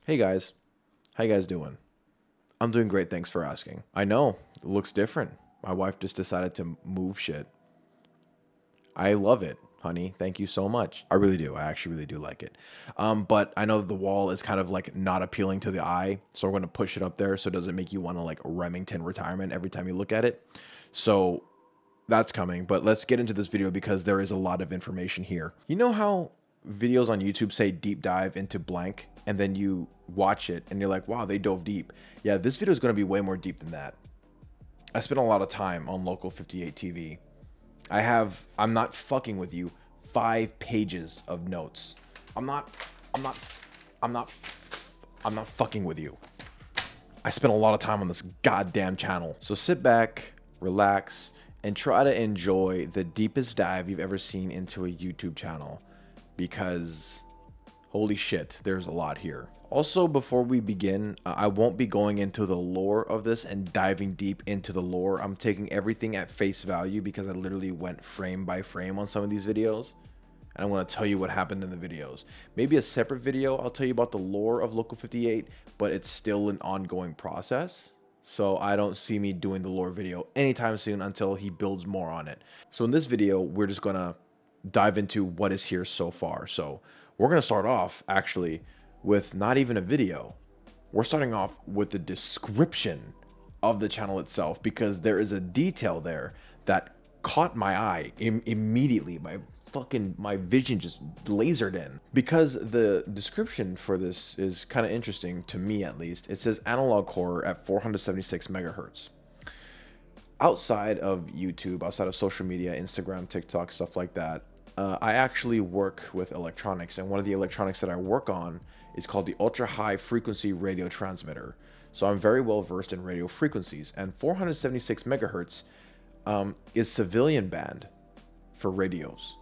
Hey guys, how you guys doing? I'm doing great, thanks for asking. I know, it looks different. My wife just decided to move shit. I love it, honey. Thank you so much. I really do. I actually really do like it. But I know that the wall is kind of like not appealing to the eye, so we're gonna push it up there so it doesn't make you want to like Remington retirement every time you look at it. So that's coming, but let's get into this video because there is a lot of information here. You know how videos on YouTube say deep dive into blank and then you watch it and you're like, wow, they dove deep. Yeah, this video is going to be way more deep than that. I spent a lot of time on Local58 TV. I'm not fucking with you, 5 pages of notes. I'm not I'm not I'm not I'm not fucking with you. I spent a lot of time on this goddamn channel. So sit back, relax, and try to enjoy the deepest dive you've ever seen into a YouTube channel, because holy shit, there's a lot here. Also, before we begin, I won't be going into the lore of this and diving deep into the lore. I'm taking everything at face value because I literally went frame by frame on some of these videos. And I want to tell you what happened in the videos. Maybe a separate video, I'll tell you about the lore of Local 58, but it's still an ongoing process. So I don't see me doing the lore video anytime soon until he builds more on it. So in this video, we're just going to dive into what is here so far. So we're going to start off actually with not even a video. We're starting off with the description of the channel itself, because there is a detail there that caught my eye immediately. My vision just lasered in, because the description for this is kind of interesting to me, at least. It says analog horror at 476 megahertz. Outside of YouTube, outside of social media, Instagram, TikTok, stuff like that, I actually work with electronics, and one of the electronics that I work on is called the ultra high frequency radio transmitter. So I'm very well versed in radio frequencies, and 476 megahertz is civilian band for radios.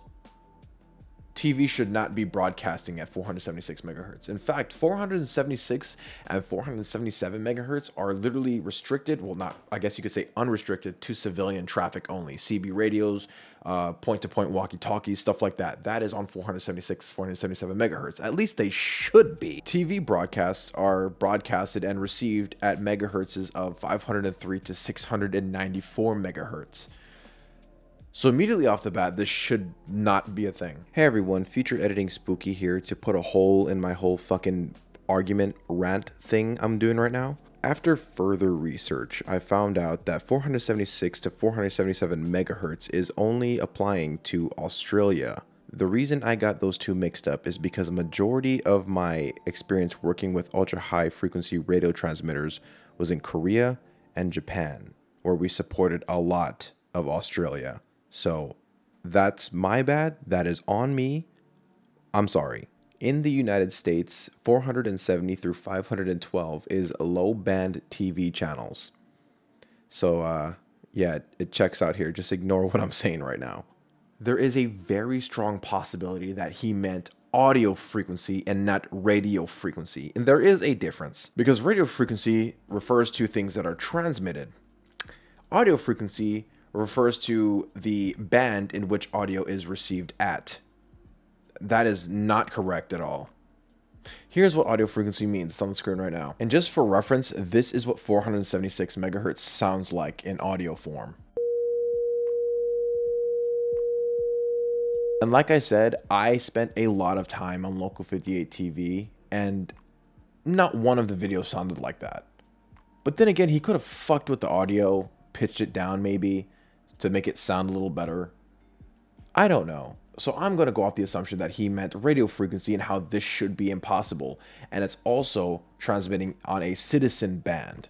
TV should not be broadcasting at 476 megahertz. In fact, 476 and 477 megahertz are literally restricted, well, not, I guess you could say unrestricted, to civilian traffic only. CB radios, point-to-point walkie-talkies, stuff like that. That is on 476, 477 megahertz. At least they should be. TV broadcasts are broadcasted and received at megahertzes of 503 to 694 megahertz. So immediately off the bat, this should not be a thing. Hey everyone, feature editing Spooky here to put a hole in my whole fucking argument rant thing I'm doing right now. After further research, I found out that 476 to 477 megahertz is only applying to Australia. The reason I got those two mixed up is because a majority of my experience working with ultra high frequency radio transmitters was in Korea and Japan, where we supported a lot of Australia. So that's my bad. That is on me. I'm sorry. In the United States, 470 through 512 is low band TV channels. So yeah, it checks out here. Just ignore what I'm saying right now. There is a very strong possibility that he meant audio frequency and not radio frequency. And there is a difference, because radio frequency refers to things that are transmitted. Audio frequency refers to the band in which audio is received at. That is not correct at all. Here's what audio frequency means. It's on the screen right now. And just for reference, this is what 476 megahertz sounds like in audio form. And like I said, I spent a lot of time on Local 58 TV, and not one of the videos sounded like that. But then again, he could have fucked with the audio, pitched it down maybe, to make it sound a little better. I don't know. So I'm going to go off the assumption that he meant radio frequency and how this should be impossible. And it's also transmitting on a citizen band,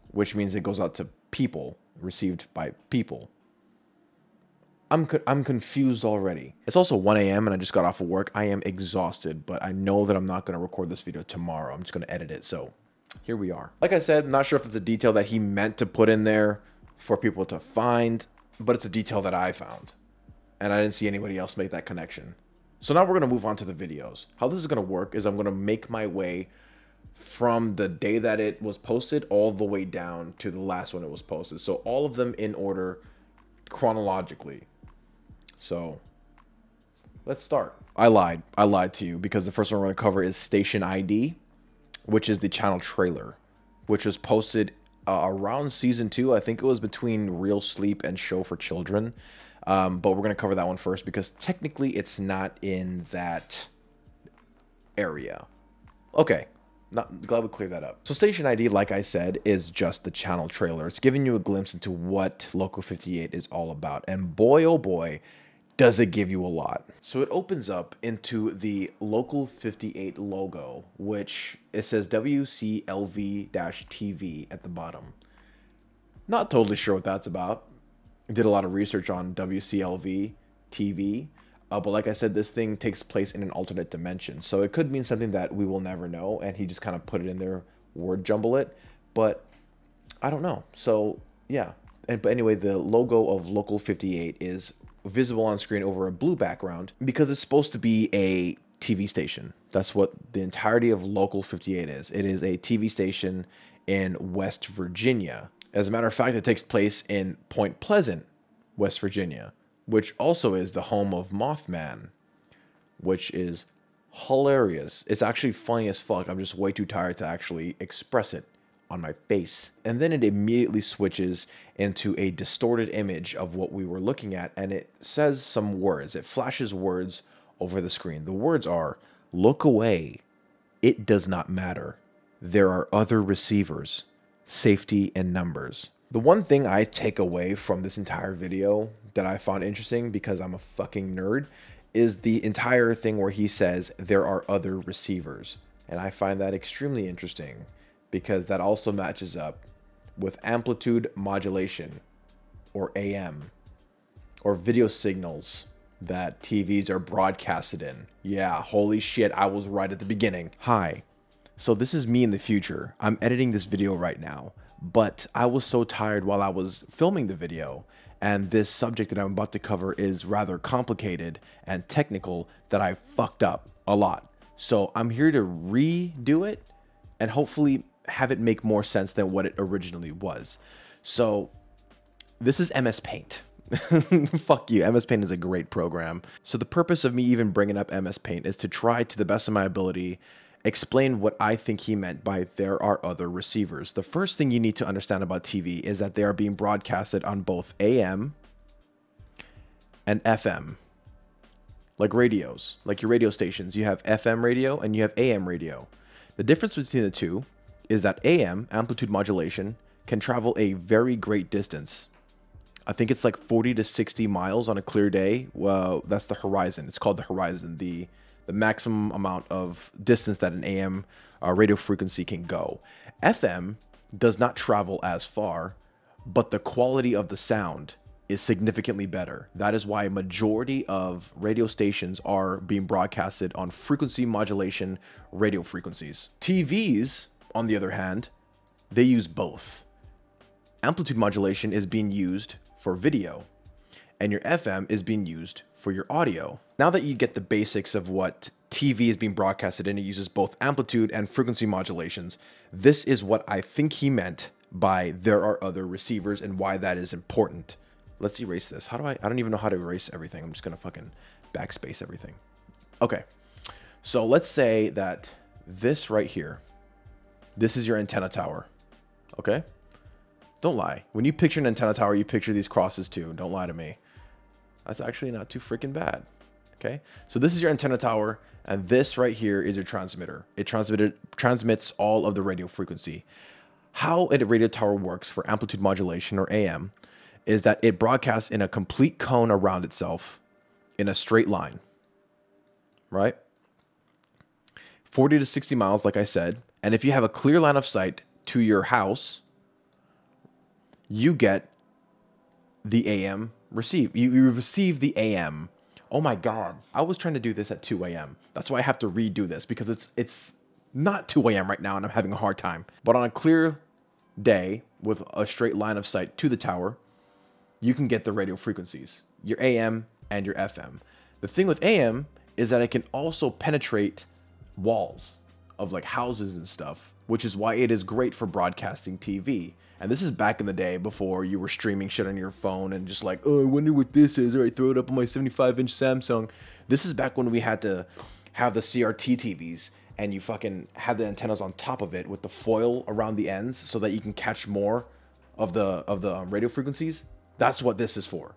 which means it goes out to people, received by people. I'm confused already. It's also 1 a.m. and I just got off of work. I am exhausted, but I know that I'm not going to record this video tomorrow. I'm just going to edit it. So here we are. Like I said, I'm not sure if it's a detail that he meant to put in there for people to find, but it's a detail that I found, and I didn't see anybody else make that connection. So now we're going to move on to the videos. How this is going to work is I'm going to make my way from the day that it was posted all the way down to the last one it was posted. So all of them in order chronologically. So let's start. I lied to you, because the first one we're going to cover is Station ID. which is the channel trailer, which was posted around season 2. I think it was between Real Sleep and Show for Children. But we're going to cover that one first because technically it's not in that area. Okay. Glad we cleared that up. So Station ID, like I said, is just the channel trailer. It's giving you a glimpse into what Local58 is all about. And boy, oh boy, does it give you a lot. So it opens up into the Local58 logo, which it says WCLV-TV at the bottom. Not totally sure what that's about. I did a lot of research on WCLV-TV. But like I said, this thing takes place in an alternate dimension. So it could mean something that we will never know. And he just kind of put it in there, word jumble it. But I don't know. So yeah. But anyway, the logo of Local58 is visible on screen over a blue background because it's supposed to be a TV station. That's what the entirety of Local58 is. It is a TV station in West Virginia. As a matter of fact, it takes place in Point Pleasant, West Virginia, which also is the home of Mothman, which is hilarious. It's actually funny as fuck. I'm just way too tired to actually express it on my face. And then it immediately switches into a distorted image of what we were looking at, and it says some words. It flashes words over the screen. The words are, "Look away. It does not matter. There are other receivers. Safety in numbers." The one thing I take away from this entire video that I found interesting, because I'm a fucking nerd, is the entire thing where he says there are other receivers. And I find that extremely interesting because that also matches up with amplitude modulation, or AM, or video signals that TVs are broadcasted in. Yeah, holy shit, I was right at the beginning. Hi. So this is me in the future. I'm editing this video right now. But I was so tired while I was filming the video, and this subject that I'm about to cover is rather complicated and technical that I fucked up a lot. So I'm here to redo it and hopefully have it make more sense than what it originally was. So this is MS Paint. Fuck you. MS Paint is a great program. So the purpose of me even bringing up MS Paint is to try to the best of my ability explain what I think he meant by there are other receivers. The first thing you need to understand about TV is that they are being broadcasted on both AM and FM. Like radios, like your radio stations. You have FM radio and you have AM radio. The difference between the two is that AM, amplitude modulation, can travel a very great distance. I think it's like 40 to 60 miles on a clear day. Well, that's the horizon. It's called the horizon. The maximum amount of distance that an AM radio frequency can go. FM does not travel as far, but the quality of the sound is significantly better. That is why a majority of radio stations are being broadcasted on frequency modulation radio frequencies. TVs, on the other hand, they use both. Amplitude modulation is being used for video, and your FM is being used for your audio. Now that you get the basics of what TV is being broadcasted in, it uses both amplitude and frequency modulations. This is what I think he meant by there are other receivers and why that is important. Let's erase this. How do I don't even know how to erase everything. I'm just gonna fucking backspace everything. Okay, so let's say that this right here, this is your antenna tower, okay? Don't lie. When you picture an antenna tower, you picture these crosses too. Don't lie to me. That's actually not too freaking bad. Okay, so this is your antenna tower, and this right here is your transmitter. It transmits all of the radio frequency. How a radio tower works for amplitude modulation, or AM, is that it broadcasts in a complete cone around itself in a straight line, right? 40 to 60 miles, like I said. And if you have a clear line of sight to your house, you get the AM receive. You receive the AM. Oh my God. I was trying to do this at 2 a.m. That's why I have to redo this, because it's not 2 a.m. right now and I'm having a hard time. But on a clear day with a straight line of sight to the tower, you can get the radio frequencies, your AM and your FM. The thing with AM is that it can also penetrate walls of like houses and stuff, which is why it is great for broadcasting TV. And this is back in the day before you were streaming shit on your phone and just like, oh, I wonder what this is. All right, throw it up on my 75-inch Samsung. This is back when we had to have the CRT TVs and you fucking have the antennas on top of it with the foil around the ends so that you can catch more of the radio frequencies. That's what this is for.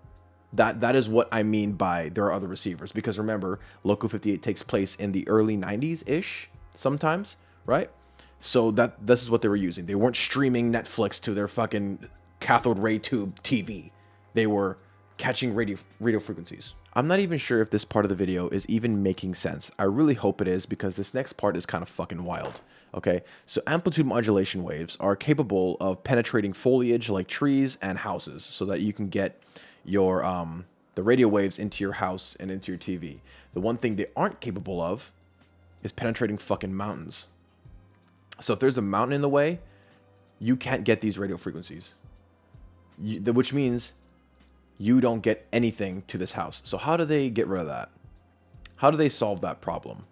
That is what I mean by there are other receivers, because remember, LOCAL58 takes place in the early 90s ish sometimes, right? So this is what they were using. They weren't streaming Netflix to their fucking cathode ray tube TV. They were catching radio frequencies. I'm not even sure if this part of the video is even making sense. I really hope it is, because this next part is kind of fucking wild. Okay, so amplitude modulation waves are capable of penetrating foliage like trees and houses so that you can get your the radio waves into your house and into your TV. The one thing they aren't capable of is penetrating fucking mountains. So if there's a mountain in the way, you can't get these radio frequencies, which means you don't get anything to this house. So how do they get rid of that? How do they solve that problem?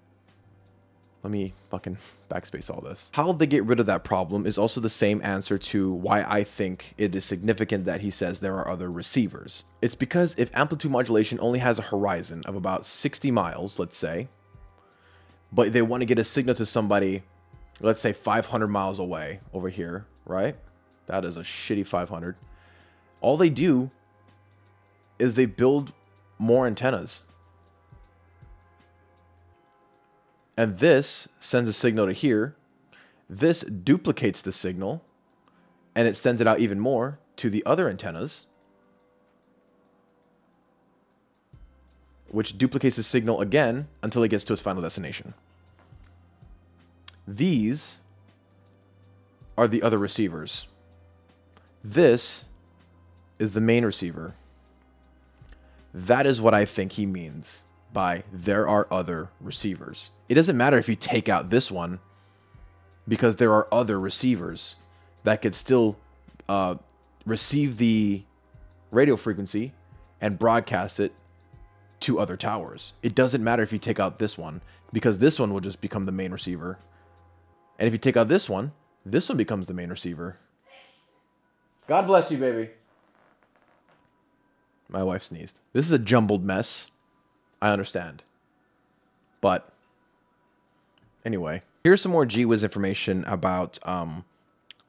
Let me fucking backspace all this. How they get rid of that problem is also the same answer to why I think it is significant that he says there are other receivers. It's because if amplitude modulation only has a horizon of about 60 miles, let's say, but they want to get a signal to somebody, let's say 500 miles away over here, right? That is a shitty 500. All they do is they build more antennas. And this sends a signal to here. This duplicates the signal, and it sends it out even more to the other antennas, which duplicates the signal again until it gets to its final destination. These are the other receivers. This is the main receiver. That is what I think he means by there are other receivers. It doesn't matter if you take out this one, because there are other receivers that could still receive the radio frequency and broadcast it to other towers. It doesn't matter if you take out this one, because this one will just become the main receiver. And if you take out this one becomes the main receiver. God bless you, baby. My wife sneezed. This is a jumbled mess. I understand. But anyway, here's some more gee-whiz information about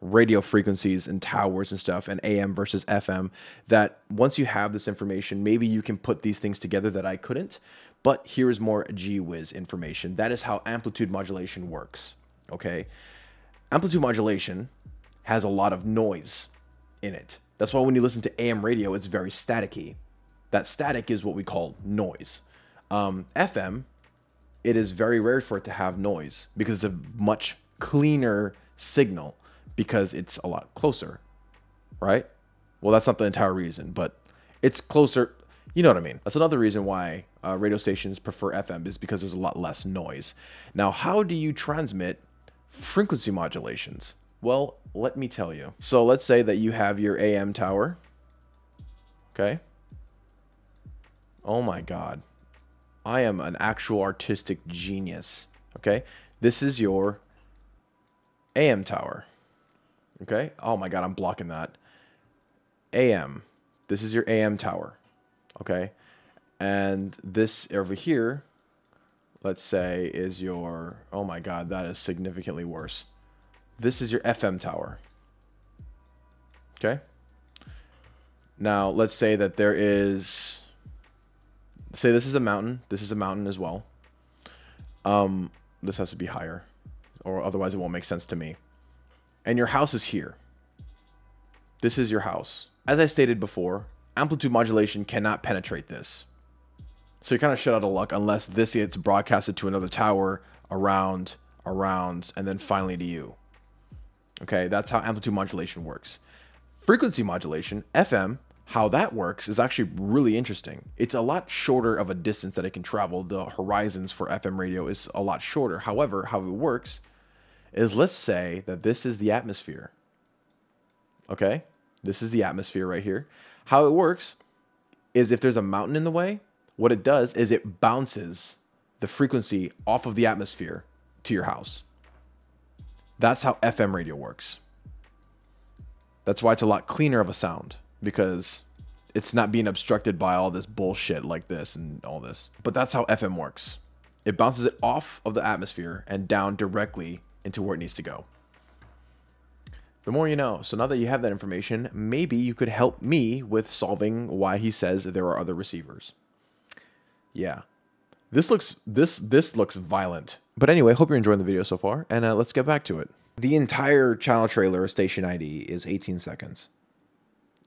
radio frequencies and towers and stuff, and AM versus FM, that once you have this information, maybe you can put these things together that I couldn't. But here's more gee-whiz information. That is how amplitude modulation works. Okay? Amplitude modulation has a lot of noise in it. That's why when you listen to AM radio, it's very staticky. That static is what we call noise. FM, it is very rare for it to have noise, because it's a much cleaner signal, because it's a lot closer, right? Well, that's not the entire reason, but it's closer. You know what I mean? That's another reason why radio stations prefer FM, is because there's a lot less noise. Now, how do you transmit frequency modulations? Well, let me tell you. So let's say that you have your AM tower. Okay. Oh my God. I am an actual artistic genius. Okay. This is your AM tower. Okay. Oh my God, I'm blocking that. AM. This is your AM tower. Okay. And this over here, let's say, is your, oh my God, that is significantly worse. This is your FM tower. Okay. Now, let's say that there is, say this is a mountain. This is a mountain as well. This has to be higher, or otherwise it won't make sense to me. And your house is here. This is your house. As I stated before, amplitude modulation cannot penetrate this. So you're kind of shut out of luck unless this gets broadcasted to another tower, around, and then finally to you. Okay, that's how amplitude modulation works. Frequency modulation, FM, how that works is actually really interesting. It's a lot shorter of a distance that it can travel. The horizons for FM radio is a lot shorter. However, how it works is, let's say that this is the atmosphere. Okay, this is the atmosphere right here. How it works is, if there's a mountain in the way, what it does is it bounces the frequency off of the atmosphere to your house. That's how FM radio works. That's why it's a lot cleaner of a sound, because it's not being obstructed by all this bullshit like this and all this. But that's how FM works. It bounces it off of the atmosphere and down directly into where it needs to go. The more you know. So now that you have that information, maybe you could help me with solving why he says there are other receivers. Yeah. This looks violent. But anyway, hope you're enjoying the video so far, and let's get back to it. The entire channel trailer station ID is 18 seconds.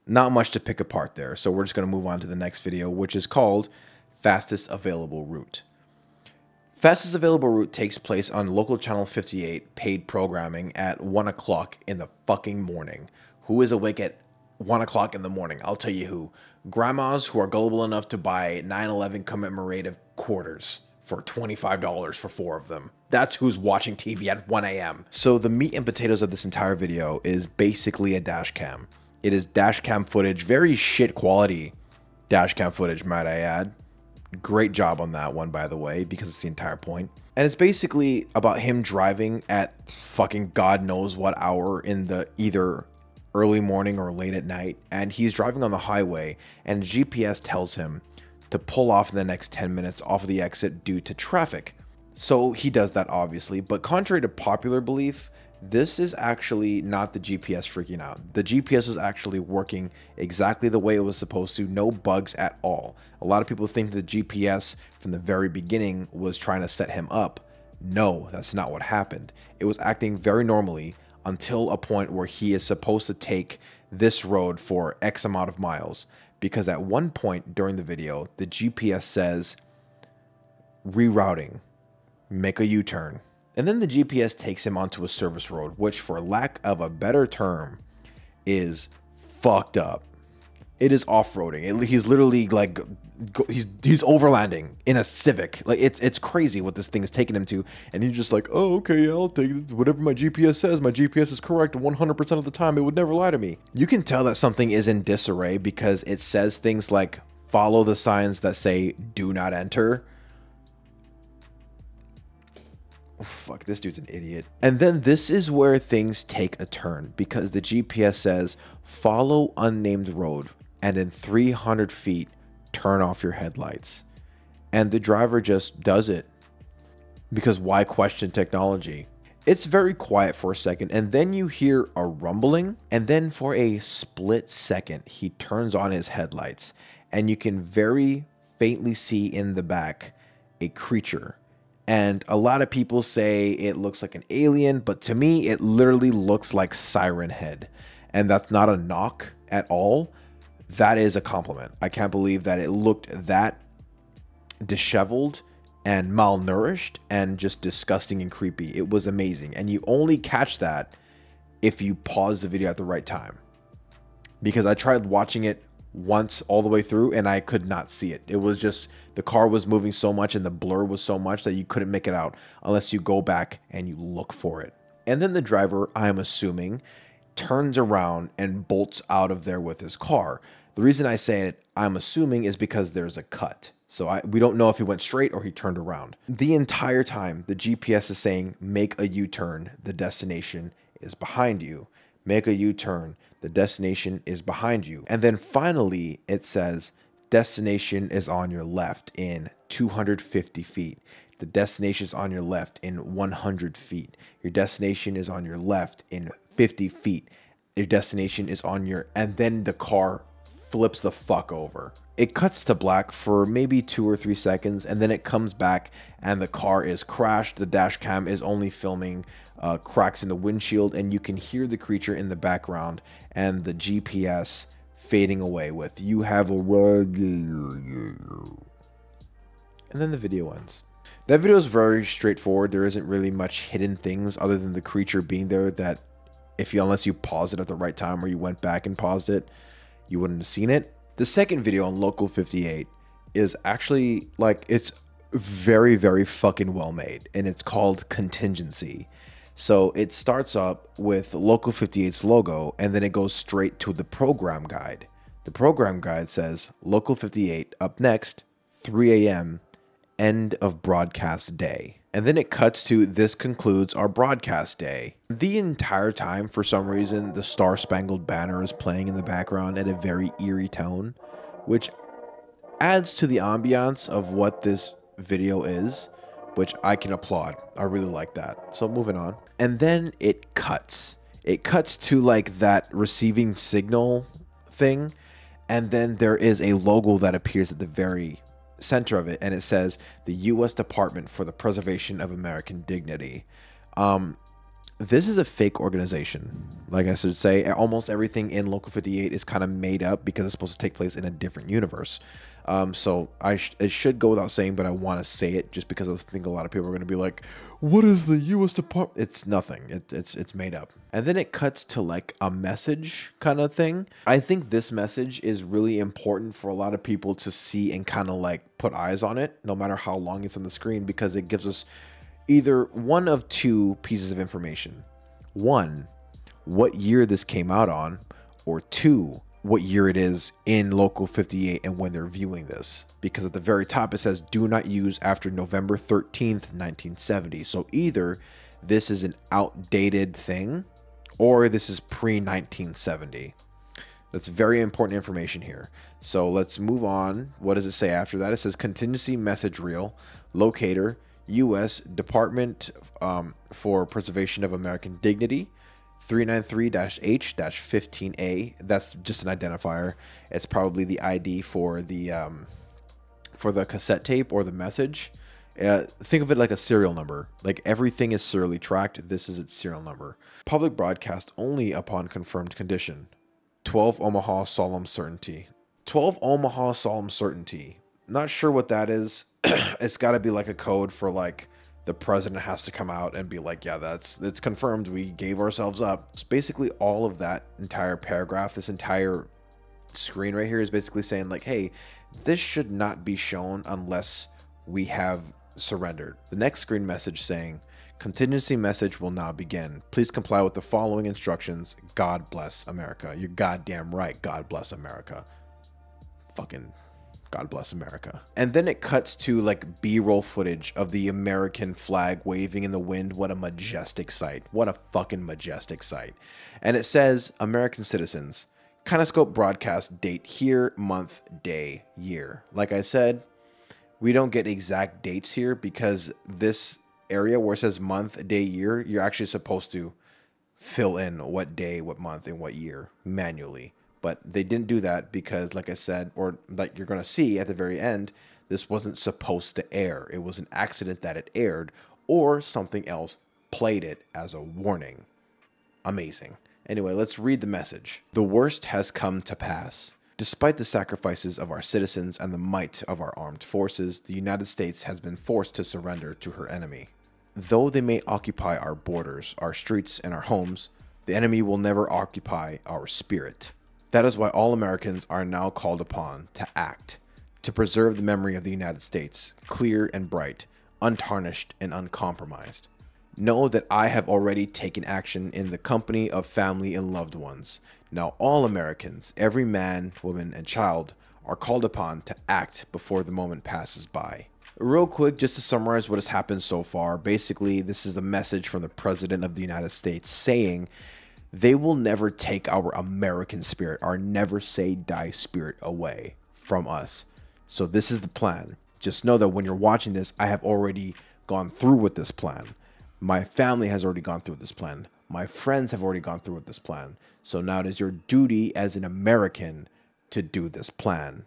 Not much to pick apart there, so we're just going to move on to the next video, which is called Fastest Available Route. Fastest Available Route takes place on local channel 58 paid programming at 1 o'clock in the fucking morning. Who is awake at 1 o'clock in the morning? I'll tell you who. Grandmas who are gullible enough to buy 9/11 commemorative quarters for $25 for 4 of them. That's who's watching TV at 1 a.m. So the meat and potatoes of this entire video is basically a dash cam. It is dash cam footage, very shit quality dash cam footage, might I add. Great job on that one, by the way, because it's the entire point. And it's basically about him driving at fucking God knows what hour in the either early morning or late at night. And he's driving on the highway and GPS tells him to pull off in the next 10 minutes off of the exit due to traffic. So he does that, obviously. But contrary to popular belief, this is actually not the GPS freaking out. The GPS is actually working exactly the way it was supposed to. No bugs at all. A lot of people think the GPS from the very beginning was trying to set him up. No, that's not what happened. It was acting very normally until a point where he is supposed to take this road for X amount of miles. Because at one point during the video, the GPS says, rerouting, make a U-turn. And then the GPS takes him onto a service road, which for lack of a better term is fucked up. It is off-roading. He's literally like, he's overlanding in a Civic. Like it's crazy what this thing is taking him to. And he's just like, oh, okay, yeah, I'll take it. Whatever my GPS says, my GPS is correct 100% of the time. It would never lie to me. You can tell that something is in disarray because it says things like, follow the signs that say, do not enter. Oh, fuck, this dude's an idiot. And then this is where things take a turn because the GPS says, follow unnamed road and in 300 feet, turn off your headlights. And the driver just does it because why question technology? It's very quiet for a second and then you hear a rumbling and then for a split second, he turns on his headlights and you can very faintly see in the back a creature. And a lot of people say it looks like an alien, but to me, it literally looks like Siren Head. And that's not a knock at all. That is a compliment. I can't believe that it looked that disheveled and malnourished and just disgusting and creepy. It was amazing. And you only catch that if you pause the video at the right time. Because I tried watching it once all the way through and I could not see it. It was just the car was moving so much and the blur was so much that you couldn't make it out unless you go back and you look for it. And then the driver, I'm assuming, turns around and bolts out of there with his car. The reason I say it, I'm assuming, is because there's a cut. So we don't know if he went straight or he turned around. The entire time the GPS is saying make a U-turn, the destination is behind you. Make a U-turn. The destination is behind you. And then finally, it says, destination is on your left in 250 feet. The destination is on your left in 100 feet. Your destination is on your left in 50 feet. Your destination is on your... And then the car flips the fuck over. It cuts to black for maybe 2 or 3 seconds, and then it comes back and the car is crashed. The dash cam is only filming cracks in the windshield, and you can hear the creature in the background and the GPS fading away with "you have a rug," and then the video ends. That video is very straightforward. There isn't really much hidden things other than the creature being there that unless you pause it at the right time or you went back and paused it, you wouldn't have seen it. The second video on Local58 is actually like, it's very, very fucking well made, and it's called Contingency. So it starts up with Local58's logo, and then it goes straight to the program guide. The program guide says, Local58 up next, 3 a.m., end of broadcast day. And then it cuts to, this concludes our broadcast day. The entire time, for some reason, the Star Spangled Banner is playing in the background at a very eerie tone, which adds to the ambiance of what this video is. which I can applaud. I really like that. So moving on. And then it cuts. It cuts to like that receiving signal thing. And then there is a logo that appears at the very center of it. And it says the U.S. Department for the Preservation of American Dignity. This is a fake organization. Like I should say, almost everything in Local 58 is kind of made up because it's supposed to take place in a different universe. So it should go without saying, but I want to say it just because I think a lot of people are going to be like, what is the U.S. Department? It's nothing. It's made up. And then it cuts to like a message kind of thing. I think this message is really important for a lot of people to see and kind of like put eyes on it, no matter how long it's on the screen, because it gives us either one of two pieces of information. One, what year this came out on, or two, what year it is in Local 58 and when they're viewing this. Because at the very top it says, do not use after November 13th, 1970. So either this is an outdated thing, or this is pre-1970. That's very important information here. So let's move on. What does it say after that? It says contingency message reel, locator, U.S. Department for Preservation of American Dignity, 393-H-15A. That's just an identifier. It's probably the ID for the cassette tape or the message. Think of it like a serial number. Like everything is serially tracked. This is its serial number. Public broadcast only upon confirmed condition. 12 Omaha solemn certainty. 12 Omaha solemn certainty. Not sure what that is. It's got to be like a code for like the president has to come out and be like, yeah, it's confirmed. We gave ourselves up. It's basically all of that entire paragraph. This entire screen right here is basically saying like, hey, this should not be shown unless we have surrendered. The next screen message saying, contingency message will now begin. Please comply with the following instructions. God bless America. You're goddamn right. God bless America. Fucking God bless America. And then it cuts to like B-roll footage of the American flag waving in the wind. What a majestic sight. What a fucking majestic sight. And it says, American citizens, Kinescope broadcast date here, month, day, year. Like I said, we don't get exact dates here because this area where it says month, day, year, you're actually supposed to fill in what day, what month, and what year manually. But they didn't do that because, like I said, or like you're going to see at the very end, this wasn't supposed to air. It was an accident that it aired, or something else played it as a warning. Amazing. Anyway, let's read the message. The worst has come to pass. Despite the sacrifices of our citizens and the might of our armed forces, the United States has been forced to surrender to her enemy. Though they may occupy our borders, our streets, and our homes, the enemy will never occupy our spirit. That is why all Americans are now called upon to act, to preserve the memory of the United States, clear and bright, untarnished and uncompromised. Know that I have already taken action in the company of family and loved ones. Now all Americans, every man, woman, and child, are called upon to act before the moment passes by. Real quick, just to summarize what has happened so far, basically this is a message from the President of the United States saying they will never take our American spirit, our never say die spirit away from us. So this is the plan. Just know that when you're watching this, I have already gone through with this plan. My family has already gone through with this plan. My friends have already gone through with this plan. So now it is your duty as an American to do this plan.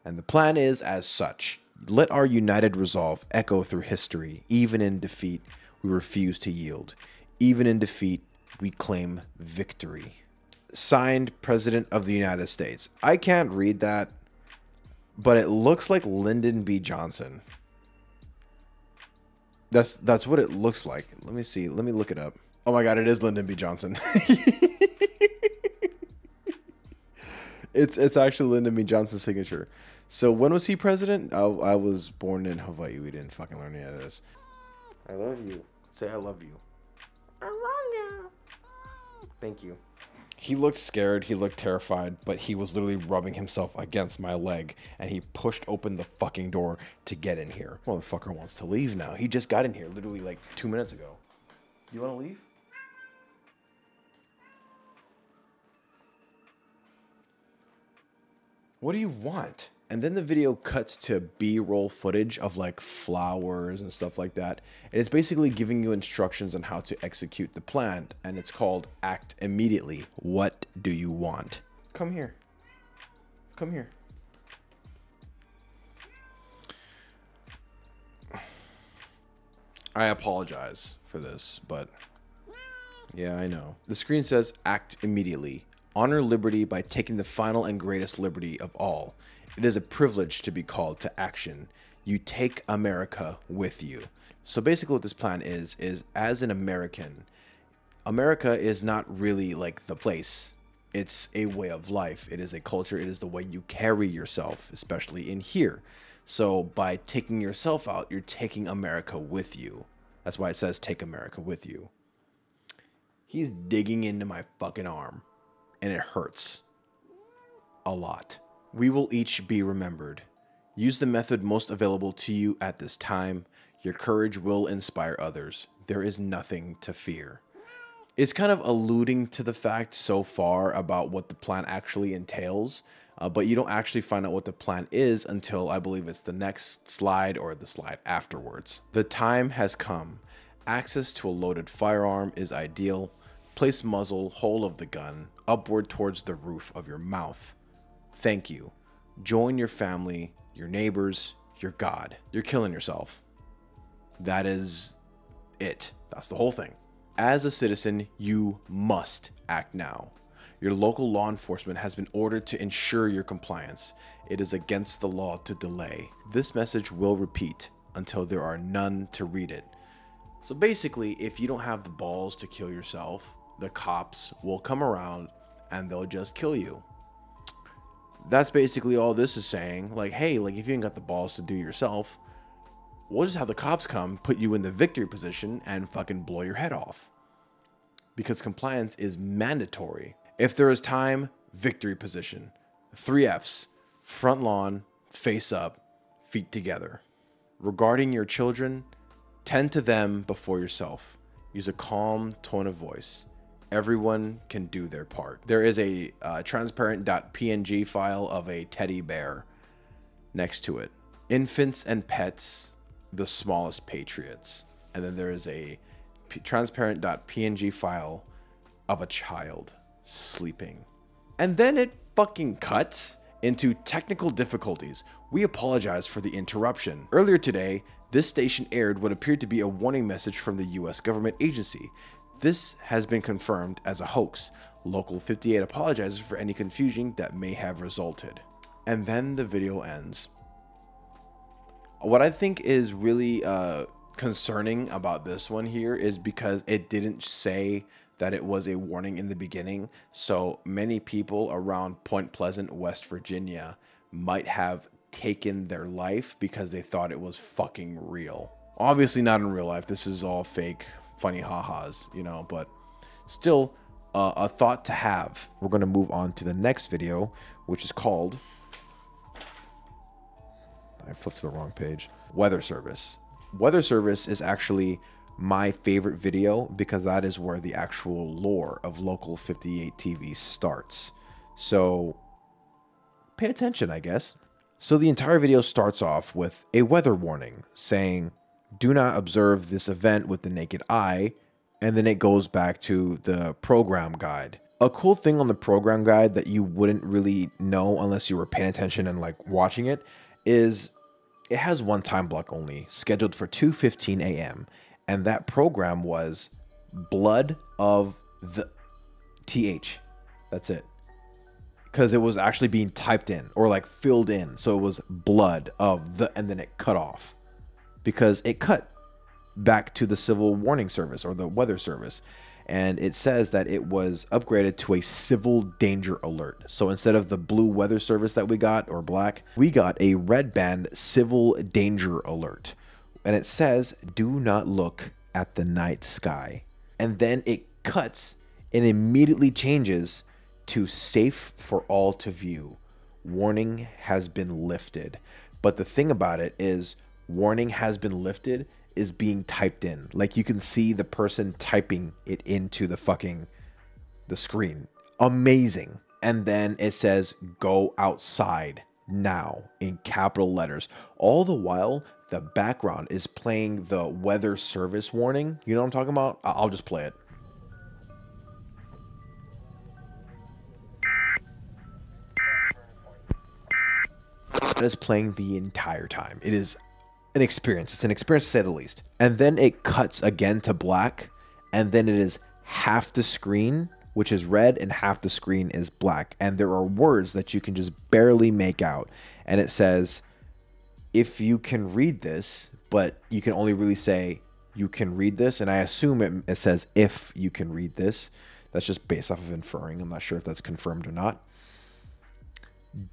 And the plan is as such. Let our united resolve echo through history. Even in defeat, we refuse to yield. Even in defeat, we claim victory. Signed, President of the United States. I can't read that, but it looks like Lyndon B. Johnson. That's what it looks like. Let me see. Let me look it up. Oh my God, it is Lyndon B. Johnson. It's actually Lyndon B. Johnson's signature. So when was he president? I was born in Hawaii. We didn't fucking learn any of this. I love you. Say I love you. I love you. Thank you. He looked scared. He looked terrified, but he was literally rubbing himself against my leg, and he pushed open the fucking door to get in here. Motherfucker wants to leave now. He just got in here literally like 2 minutes ago. You want to leave? What do you want? And then the video cuts to B-roll footage of like flowers and stuff like that. And it's basically giving you instructions on how to execute the plan. And it's called Act Immediately. What do you want? Come here. Come here. I apologize for this, but yeah, I know. The screen says Act Immediately. Honor liberty by taking the final and greatest liberty of all. It is a privilege to be called to action. You take America with you. So basically what this plan is as an American, America is not really like the place. It's a way of life. It is a culture. It is the way you carry yourself, especially in here. So by taking yourself out, you're taking America with you. That's why it says take America with you. He's digging into my fucking arm, and it hurts a lot. We will each be remembered. Use the method most available to you at this time. Your courage will inspire others. There is nothing to fear. It's kind of alluding to the fact so far about what the plan actually entails, but you don't actually find out what the plan is until I believe it's the next slide or the slide afterwards. The time has come. Access to a loaded firearm is ideal. Place muzzle, hole of the gun, upward towards the roof of your mouth. Thank you. Join your family, your neighbors, your God. You're killing yourself. That is it. That's the whole thing. As a citizen, you must act now. Your local law enforcement has been ordered to ensure your compliance. It is against the law to delay. This message will repeat until there are none to read it. So basically, if you don't have the balls to kill yourself, the cops will come around and they'll just kill you. That's basically all this is saying. Like, hey, like if you ain't got the balls to do yourself, we'll just have the cops come, put you in the victory position and fucking blow your head off. Because compliance is mandatory. If there is time, victory position. 3 F's, front lawn, face up, feet together. Regarding your children, tend to them before yourself. Use a calm tone of voice. Everyone can do their part. There is a transparent.png file of a teddy bear next to it. Infants and pets, the smallest patriots. And then there is a transparent.png file of a child sleeping. And then it fucking cuts into technical difficulties. We apologize for the interruption. Earlier today, this station aired what appeared to be a warning message from the US government agency. This has been confirmed as a hoax. LOCAL58 apologizes for any confusion that may have resulted. And then the video ends. What I think is really concerning about this one here is because it didn't say that it was a warning in the beginning. So many people around Point Pleasant, West Virginia might have taken their life because they thought it was fucking real. Obviously not in real life. This is all fake, funny ha-has, you know, but still a thought to have. We're going to move on to the next video, which is called, I flipped to the wrong page, Weather Service. Weather Service is actually my favorite video because that is where the actual lore of LOCAL58 TV starts. So pay attention, I guess. So the entire video starts off with a weather warning saying, do not observe this event with the naked eye. And then it goes back to the program guide. A cool thing on the program guide that you wouldn't really know unless you were paying attention and like watching it is it has one time block only, scheduled for 2:15 a.m. And that program was Blood of the TH. That's it. Because it was actually being typed in or like filled in. So it was Blood of the, and then it cut off. Because it cut back to the Civil Warning Service or the Weather Service. And it says that it was upgraded to a Civil Danger Alert. So instead of the blue Weather Service that we got, or black, we got a red band Civil Danger Alert. And it says, do not look at the night sky. And then it cuts and immediately changes to safe for all to view. Warning has been lifted. But the thing about it is, warning has been lifted is being typed in. Like you can see the person typing it into the screen. Amazing. And then it says, go outside. now in capital letters. All the while, the background is playing the weather service warning. You know what I'm talking about? I'll just play it. It is playing the entire time. It is an experience. It's an experience to say the least. And then it cuts again to black, and then it is half the screen, which is red, and half the screen is black. And there are words that you can just barely make out. And it says, if you can read this, but you can only really say you can read this. And I assume it says if you can read this. That's just based off of inferring. I'm not sure if that's confirmed or not.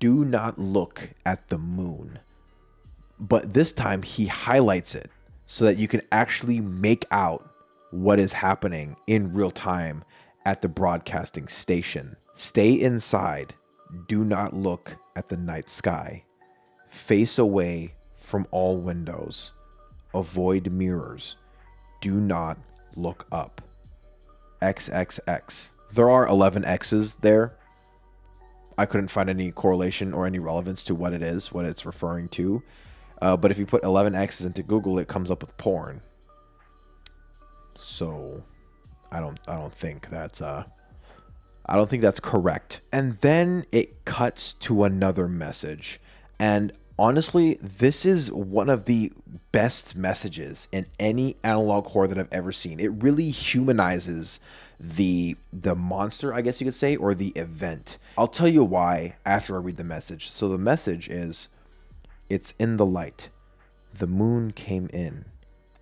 Do not look at the moon. But this time he highlights it so that you can actually make out what is happening in real time at the broadcasting station. Stay inside. Do not look at the night sky. Face away from all windows. Avoid mirrors. Do not look up. XXX. There are 11 X's there. I couldn't find any correlation or any relevance to what it is, what it's referring to. But if you put 11 X's into Google, it comes up with porn. So I don't think that's correct. And then it cuts to another message. And honestly, this is one of the best messages in any analog horror that I've ever seen. It really humanizes the monster, I guess you could say, or the event. I'll tell you why after I read the message. So the message is, it's in the light. The moon came in.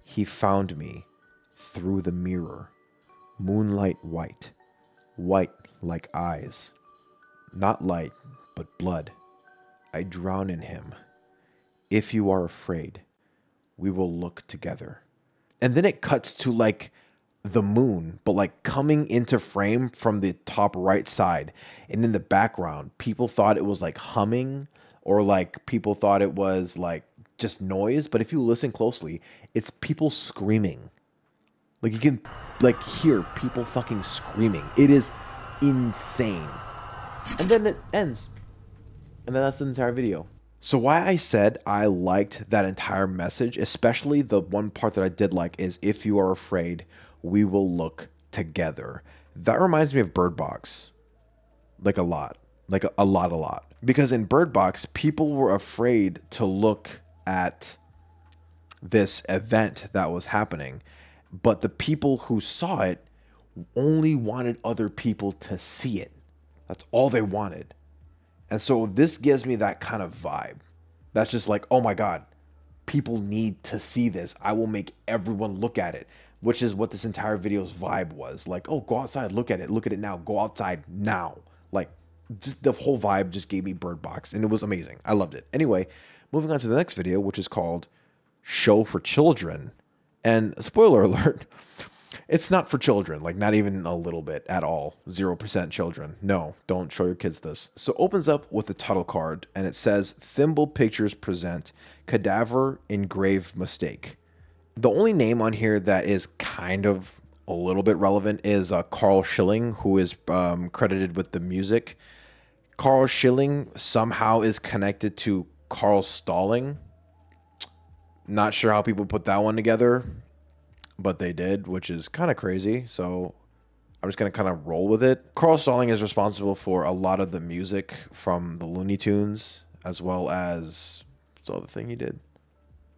He found me through the mirror. Moonlight white. White like eyes. Not light, but blood. I drown in him. If you are afraid, we will look together. And then it cuts to like the moon, but like coming into frame from the top right side. And in the background, people thought it was like humming, or like people thought it was like just noise. But if you listen closely, it's people screaming. Like you can like hear people fucking screaming. It is insane. And then it ends. And then that's the entire video. So why I said I liked that entire message, especially the one part that I did like, is if you are afraid, we will look together. That reminds me of Bird Box. Like a lot. Like a lot. Because in Bird Box, people were afraid to look at this event that was happening. But the people who saw it only wanted other people to see it. That's all they wanted. And so this gives me that kind of vibe. That's just like, oh my God, people need to see this. I will make everyone look at it, which is what this entire video's vibe was. Like, oh, go outside, look at it. Look at it now. Go outside now. Like, just the whole vibe just gave me Bird Box, and it was amazing. I loved it. Anyway, moving on to the next video, which is called Show for Children. And spoiler alert, it's not for children, like not even a little bit at all. 0% children. No, don't show your kids this. So it opens up with a title card, and it says, Thimble Pictures present Cadaver in Grave Mistake. The only name on here that is kind of a little bit relevant is Carl Schilling, who is credited with the music. Carl Schilling somehow is connected to Carl Stalling. Not sure how people put that one together, but they did, which is kind of crazy. So I'm just going to kind of roll with it. Carl Stalling is responsible for a lot of the music from the Looney Tunes, as well as what's the other thing he did?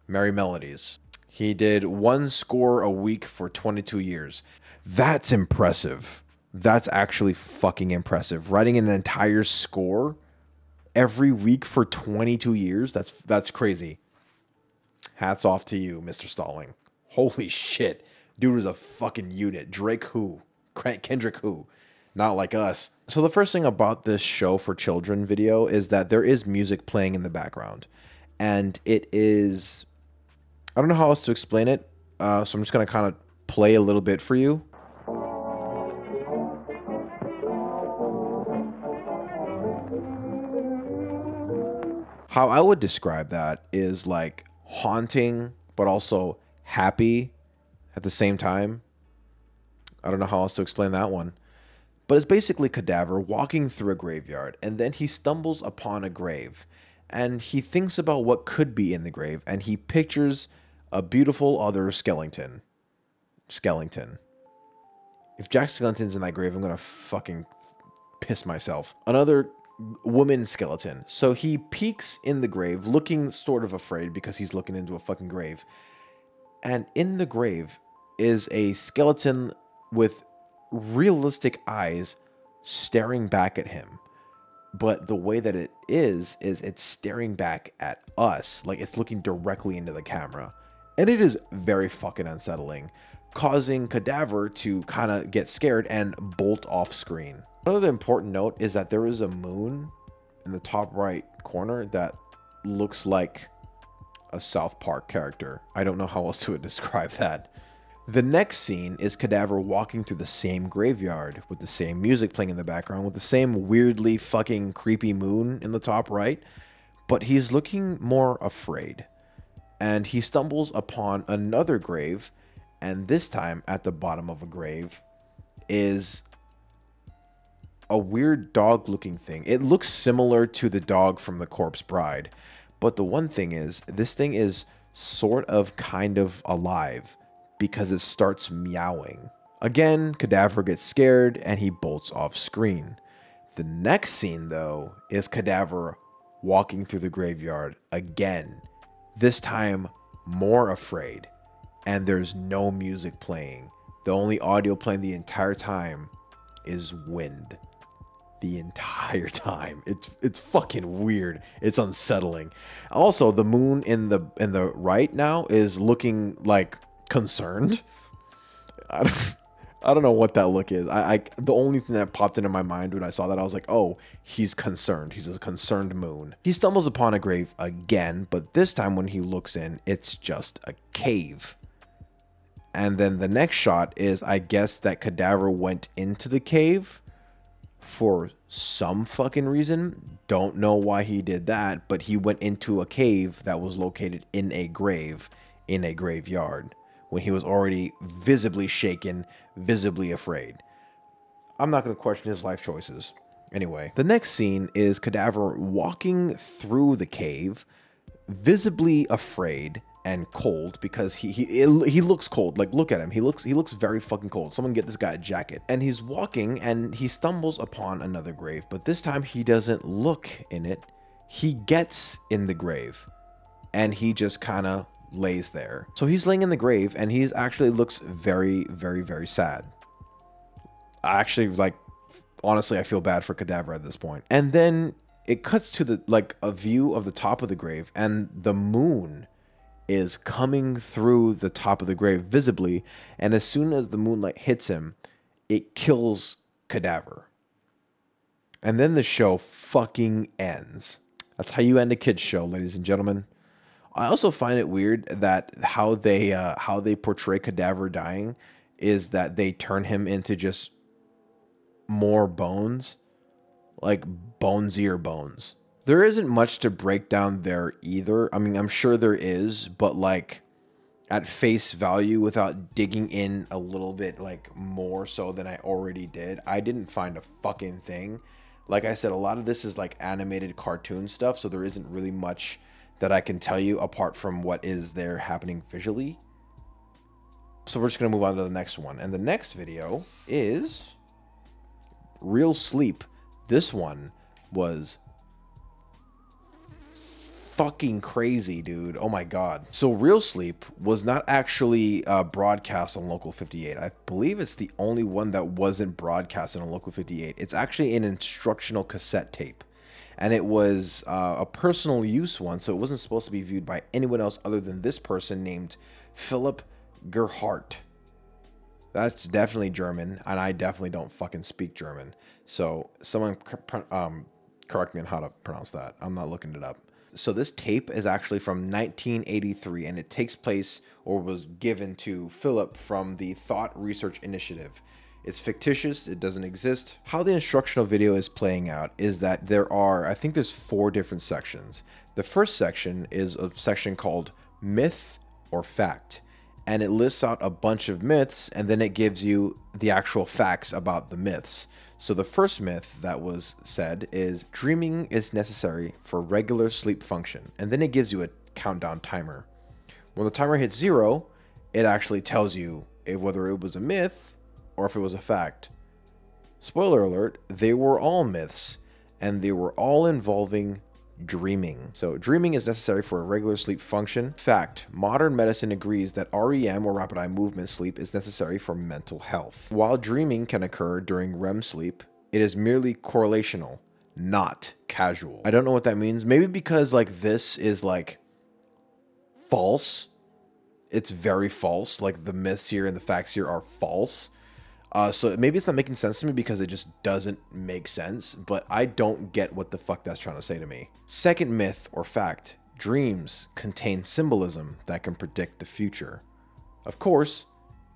Merry Melodies. He did one score a week for 22 years. That's impressive. That's actually fucking impressive. Writing an entire score every week for 22 years. That's crazy. Hats off to you, Mr. Stalling. Holy shit. Dude was a fucking unit. Drake who? Kendrick who? Not like us. So the first thing about this Show for Children video is that there is music playing in the background. And it is... I don't know how else to explain it. So I'm just going to kind of play a little bit for you. How I would describe that is like haunting, but also happy at the same time. I don't know how else to explain that one. But it's basically Cadaver walking through a graveyard, and then he stumbles upon a grave. and he thinks about what could be in the grave, and he pictures a beautiful other skeleton. If Jack Skellington's in that grave, I'm gonna fucking piss myself. Another woman skeleton. So he peeks in the grave, looking sort of afraid because he's looking into a fucking grave. And in the grave is a skeleton with realistic eyes staring back at him. But the way that it is it's staring back at us. Like it's looking directly into the camera. And it is very fucking unsettling, causing Cadaver to kind of get scared and bolt off screen. Another important note is that there is a moon in the top right corner that looks like a South Park character. I don't know how else to describe that. The next scene is Cadaver walking through the same graveyard with the same music playing in the background, with the same weirdly fucking creepy moon in the top right, but he's looking more afraid. And he stumbles upon another grave, and this time at the bottom of a grave is a weird dog looking thing. It looks similar to the dog from The Corpse Bride, but the one thing is, this thing is sort of kind of alive because it starts meowing. Again, Cadaver gets scared and he bolts off screen. The next scene though is Cadaver walking through the graveyard again, this time more afraid, and there's no music playing. The only audio playing the entire time is wind. The entire time. It's fucking weird. It's unsettling. Also, the moon in the right now is looking like concerned. I don't know what that look is. The only thing that popped into my mind when I saw that, I was like, oh, he's concerned. He's a concerned moon. He stumbles upon a grave again, but this time when he looks in, it's just a cave. And then the next shot is, I guess that Cadaver went into the cave for some fucking reason. Don't know why he did that, but he went into a cave that was located in a grave, in a graveyard, when he was already visibly shaken, visibly afraid. I'm not going to question his life choices. Anyway, the next scene is Cadaver walking through the cave, visibly afraid and cold, because he looks cold. Like, look at him. He looks very fucking cold. Someone get this guy a jacket. And he's walking and he stumbles upon another grave, but this time he doesn't look in it. He gets in the grave and he just kind of lays there. So he's laying in the grave and he's actually looks very, very, very sad. I actually, like, honestly, I feel bad for Cadaver at this point. And then it cuts to a view of the top of the grave, and the moon is coming through the top of the grave visibly, and as soon as the moonlight hits him, it kills Cadaver. And then the show fucking ends. That's how you end a kid's show, ladies and gentlemen. I also find it weird that how they portray Cadaver dying is that they turn him into just more bones, like bonesier bones. There isn't much to break down there either. I mean, I'm sure there is, but like at face value, without digging in a little bit like more so than I already did, I didn't find a fucking thing. Like I said, a lot of this is like animated cartoon stuff, so there isn't really much that I can tell you apart from what is there happening visually. So we're just going to move on to the next one. And the next video is Real Sleep. This one was fucking crazy, dude. Oh my god. So Real Sleep was not actually broadcast on Local 58. I believe it's the only one that wasn't broadcasted on Local 58. It's actually an instructional cassette tape. And it was a personal use one, so it wasn't supposed to be viewed by anyone else other than this person named Philip Gerhardt. That's definitely German, and I definitely don't fucking speak German. So someone correct me on how to pronounce that. I'm not looking it up. So this tape is actually from 1983, and it takes place or was given to Philip from the Thought Research Initiative. It's fictitious. It doesn't exist. How the instructional video is playing out is that there are, I think there's 4 different sections. The first section is a section called Myth or Fact, and it lists out a bunch of myths, and then it gives you the actual facts about the myths. So the first myth that was said is dreaming is necessary for regular sleep function. And then it gives you a countdown timer. When the timer hits 0, it actually tells you whether it was a myth or if it was a fact. Spoiler alert, they were all myths, and they were all involving dreaming. So dreaming is necessary for a regular sleep function. Fact, modern medicine agrees that REM, or rapid eye movement sleep, is necessary for mental health. While dreaming can occur during REM sleep, it is merely correlational, not casual. I don't know what that means. Maybe because like this is like false. It's very false. Like the myths here and the facts here are false. So maybe it's not making sense to me because it just doesn't make sense, but I don't get what the fuck that's trying to say to me. Second myth or fact, dreams contain symbolism that can predict the future. Of course,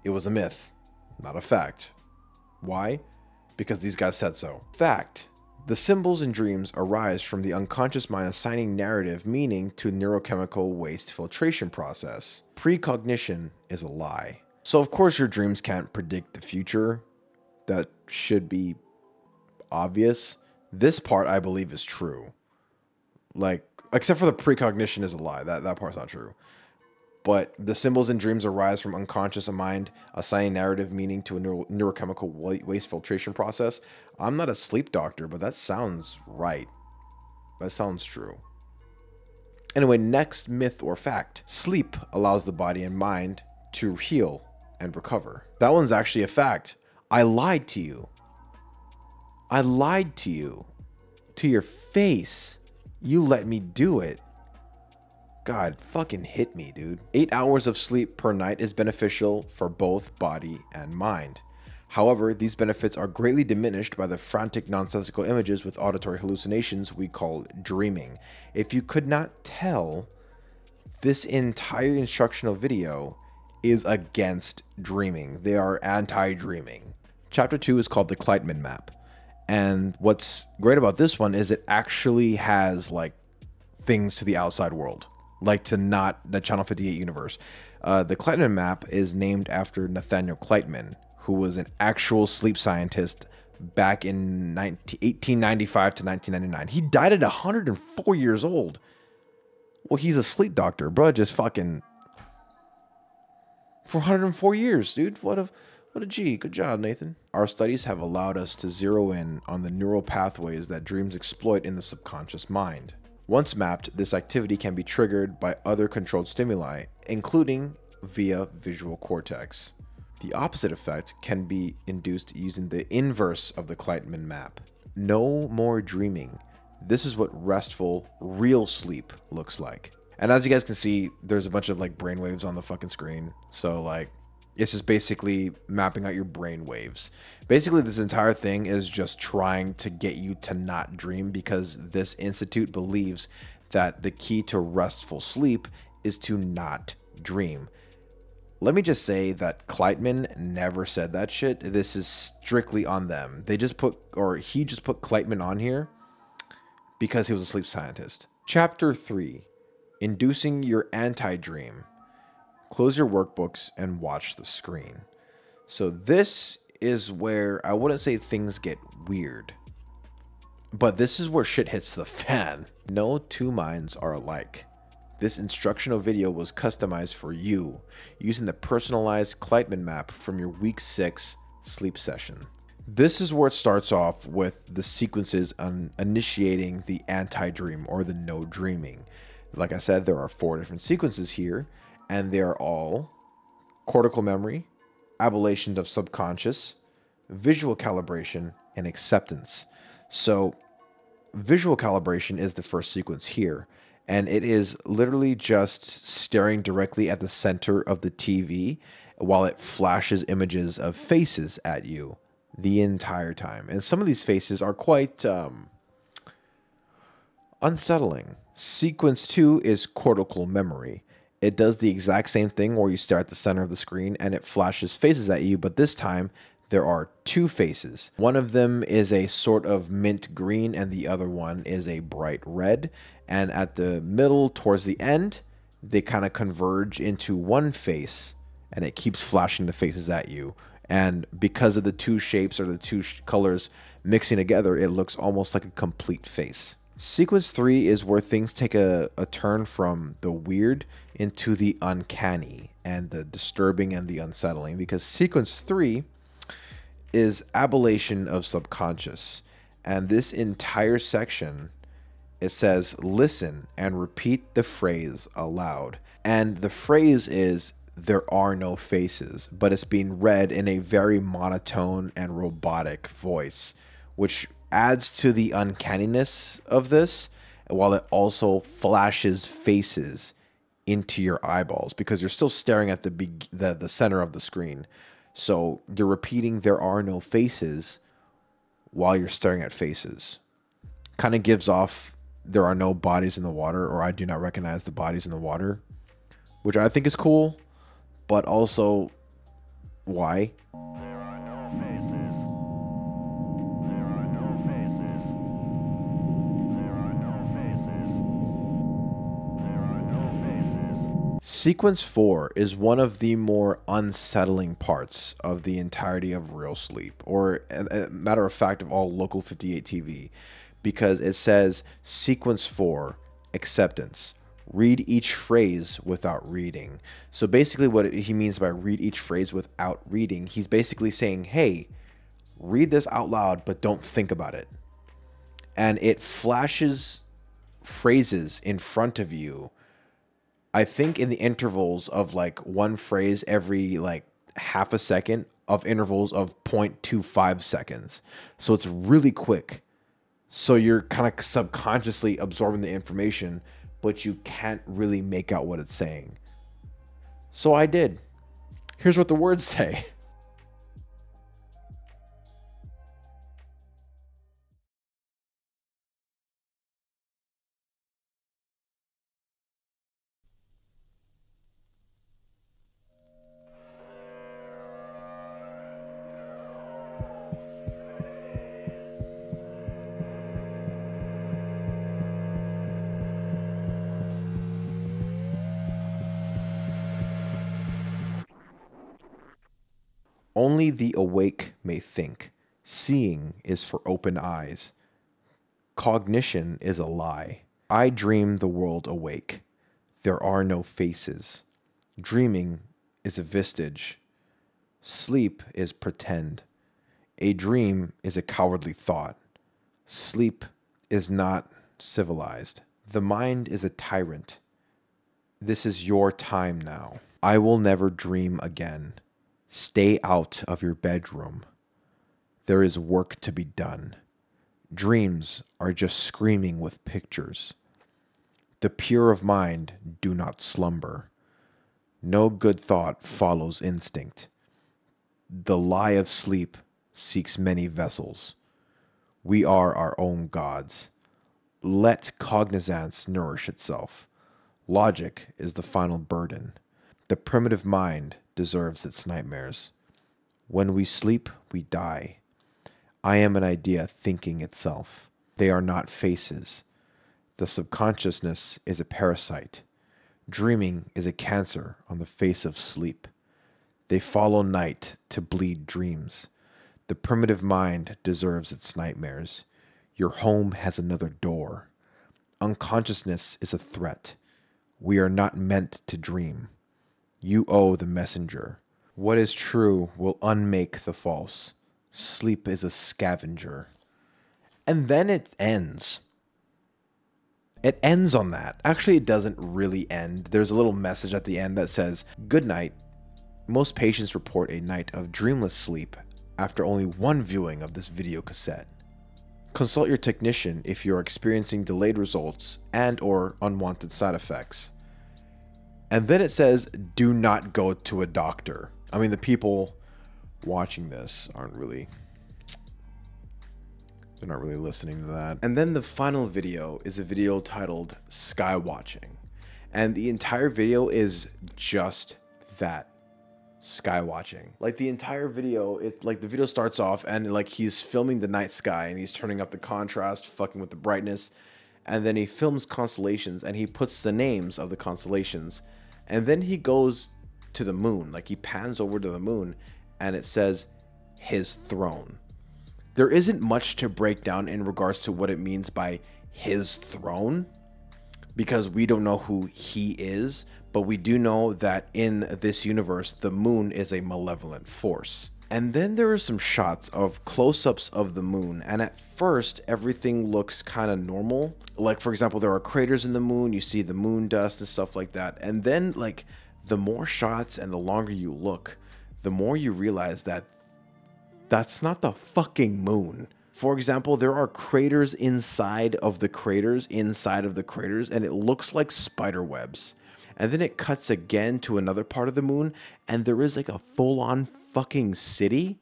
it was a myth, not a fact. Why? Because these guys said so. Fact, the symbols in dreams arise from the unconscious mind assigning narrative meaning to neurochemical waste filtration process. Precognition is a lie. So of course your dreams can't predict the future. That should be obvious. This part I believe is true. Like, except for the precognition is a lie. That part's not true. But the symbols in dreams arise from unconscious mind assigning narrative meaning to a neurochemical waste filtration process. I'm not a sleep doctor, but that sounds right. That sounds true. Anyway, next myth or fact. Sleep allows the body and mind to heal and recover. That one's actually a fact. I lied to you. I lied to you. To your face. You let me do it. God, fucking hit me, dude. 8 hours of sleep per night is beneficial for both body and mind. However, these benefits are greatly diminished by the frantic, nonsensical images with auditory hallucinations we call dreaming. If you could not tell, this entire instructional video is against dreaming. They are anti-dreaming. Chapter 2 is called the Kleitman map. And what's great about this one is it actually has like things to the outside world, like to not the Channel 58 universe. The Kleitman map is named after Nathaniel Kleitman, who was an actual sleep scientist back in 1895 to 1999. He died at 104 years old. Well, he's a sleep doctor, bro. Just fucking for 104 years, dude. What a G. Good job, Nathan. Our studies have allowed us to zero in on the neural pathways that dreams exploit in the subconscious mind. Once mapped, this activity can be triggered by other controlled stimuli, including via visual cortex. The opposite effect can be induced using the inverse of the Kleitman map. No more dreaming. This is what restful, real sleep looks like. And as you guys can see, there's a bunch of like brainwaves on the fucking screen. So like, it's just basically mapping out your brain waves. Basically, this entire thing is just trying to get you to not dream, because this institute believes that the key to restful sleep is to not dream. Let me just say that Kleitman never said that shit. This is strictly on them. They just put, or he just put Kleitman on here because he was a sleep scientist. Chapter 3. Inducing your anti-dream. Close your workbooks and watch the screen. So this is where I wouldn't say things get weird, but this is where shit hits the fan. No two minds are alike. This instructional video was customized for you using the personalized Kleitman map from your week 6 sleep session. This is where it starts off with the sequences on initiating the anti-dream or the no dreaming. Like I said, there are 4 different sequences here, and they are all cortical memory, ablation of subconscious, visual calibration, and acceptance. So visual calibration is the first sequence here, and it is literally just staring directly at the center of the TV while it flashes images of faces at you the entire time. And some of these faces are quite unsettling. Sequence 2 is cortical memory. It does the exact same thing where you stare at the center of the screen and it flashes faces at you, but this time there are 2 faces. One of them is a sort of mint green and the other one is a bright red. And at the middle, towards the end, they kind of converge into one face and it keeps flashing the faces at you. And because of the 2 shapes or the 2 colors Mixing together, it looks almost like a complete face. Sequence 3 is where things take a turn from the weird into the uncanny and the disturbing and the unsettling, because sequence 3 is ablation of subconscious. And this entire section, it says, listen and repeat the phrase aloud. And the phrase is, there are no faces, but it's being read in a very monotone and robotic voice, which adds to the uncanniness of this, while it also flashes faces into your eyeballs, because you're still staring at the center of the screen. So you're repeating there are no faces while you're staring at faces. Kind of gives off there are no bodies in the water, or I do not recognize the bodies in the water, which I think is cool, but also why? There are no faces. There are no faces. There are no faces. There are no faces. Sequence 4 is one of the more unsettling parts of the entirety of real sleep, or a matter of fact of all Local 58 TV, because it says sequence 4, acceptance. Read each phrase without reading. So basically what he means by read each phrase without reading, he's basically saying, hey, read this out loud, but don't think about it. And it flashes phrases in front of you, I think in the intervals of like one phrase every like half a second, of intervals of 0.25 seconds. So it's really quick. So you're kind of subconsciously absorbing the information, but you can't really make out what it's saying. So I did. Here's what the words say. Only the awake may think. Seeing is for open eyes. Cognition is a lie. I dream the world awake. There are no faces. Dreaming is a vestige. Sleep is pretend. A dream is a cowardly thought. Sleep is not civilized. The mind is a tyrant. This is your time now. I will never dream again. Stay out of your bedroom. There is work to be done. Dreams are just screaming with pictures. The pure of mind do not slumber. No good thought follows instinct. The lie of sleep seeks many vessels. We are our own gods. Let cognizance nourish itself. Logic is the final burden. The primitive mind deserves its nightmares. When we sleep, we die. I am an idea thinking itself. They are not faces. The subconsciousness is a parasite. Dreaming is a cancer on the face of sleep. They follow night to bleed dreams. The primitive mind deserves its nightmares. Your home has another door. Unconsciousness is a threat. We are not meant to dream. You owe the messenger. What is true will unmake the false. Sleep is a scavenger. And then it ends. It ends on that. Actually, it doesn't really end. There's a little message at the end that says, good night. Most patients report a night of dreamless sleep after only one viewing of this video cassette. Consult your technician if you're experiencing delayed results and or unwanted side effects. And then it says, do not go to a doctor. I mean, the people watching this they're not really listening to that. And then the final video is a video titled Sky Watching. And the entire video is just that. Sky watching. Like the entire video, the video starts off and like he's filming the night sky and he's turning up the contrast, fucking with the brightness. And then he films constellations and he puts the names of the constellations. And then he goes to the moon, like he pans over to the moon and it says his throne. There isn't much to break down in regards to what it means by his throne, because we don't know who he is, but we do know that in this universe, the moon is a malevolent force. And then there are some shots of close-ups of the moon, and at first everything looks kind of normal. Like, for example, there are craters in the moon, you see the moon dust and stuff like that. And then, like, the more shots and the longer you look, the more you realize that that's not the fucking moon. For example, there are craters inside of the craters, and it looks like spider webs. And then it cuts again to another part of the moon, and there is like a full-on fucking city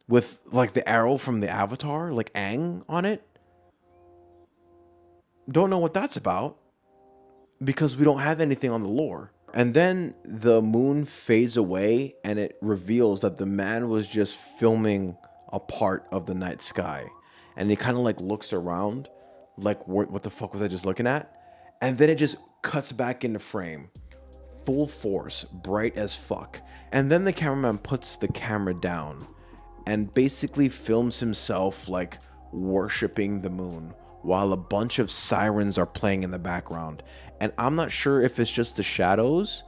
with like the arrow from the Avatar, like Aang on it. Don't know what that's about because we don't have anything on the lore. And then the moon fades away and it reveals that the man was just filming a part of the night sky. And he kind of like looks around like, what the fuck was I just looking at? And then it just cuts back into frame. Full force, bright as fuck. And then the cameraman puts the camera down and basically films himself like worshiping the moon while a bunch of sirens are playing in the background. And I'm not sure if it's just the shadows,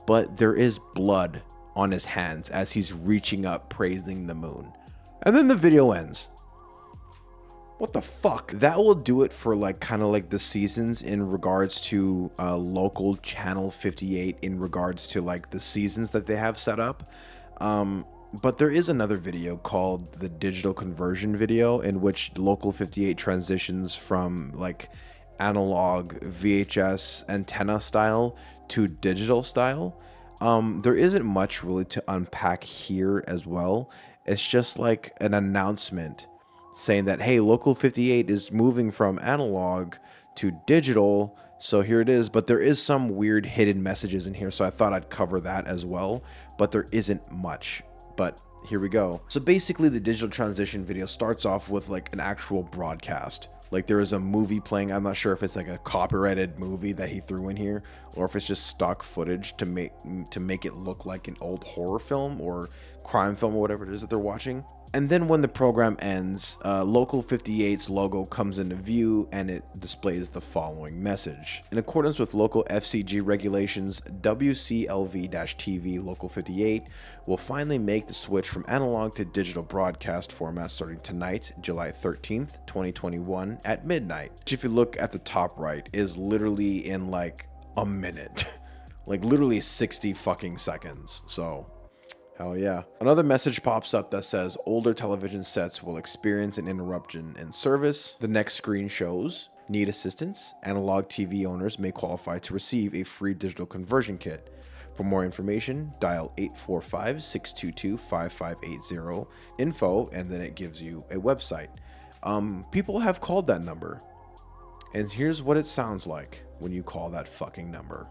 but there is blood on his hands as he's reaching up praising the moon. And then the video ends. What the fuck? That will do it for like kind of like the seasons in regards to local channel 58 in regards to like the seasons that they have set up. But there is another video called the digital conversion video in which local 58 transitions from like analog VHS antenna style to digital style. There isn't much really to unpack here as well. It's just like an announcement saying that, hey, local 58 is moving from analog to digital, so here it is. But there is some weird hidden messages in here, so I thought I'd cover that as well, but there isn't much. But here we go. So basically the digital transition video starts off with like an actual broadcast. Like there is a movie playing. I'm not sure if it's like a copyrighted movie that he threw in here or if it's just stock footage to make it look like an old horror film or crime film or whatever it is that they're watching. And then when the program ends, Local 58's logo comes into view and it displays the following message. In accordance with local FCG regulations, WCLV-TV Local 58 will finally make the switch from analog to digital broadcast format starting tonight, July 13th, 2021 at midnight. Which, if you look at the top right, is literally in like a minute. Like literally 60 fucking seconds. So hell yeah. Another message pops up that says older television sets will experience an interruption in service. The next screen shows need assistance. Analog TV owners may qualify to receive a free digital conversion kit. For more information, dial 845-622-5580 info, and then it gives you a website. People have called that number. And here's what it sounds like when you call that fucking number.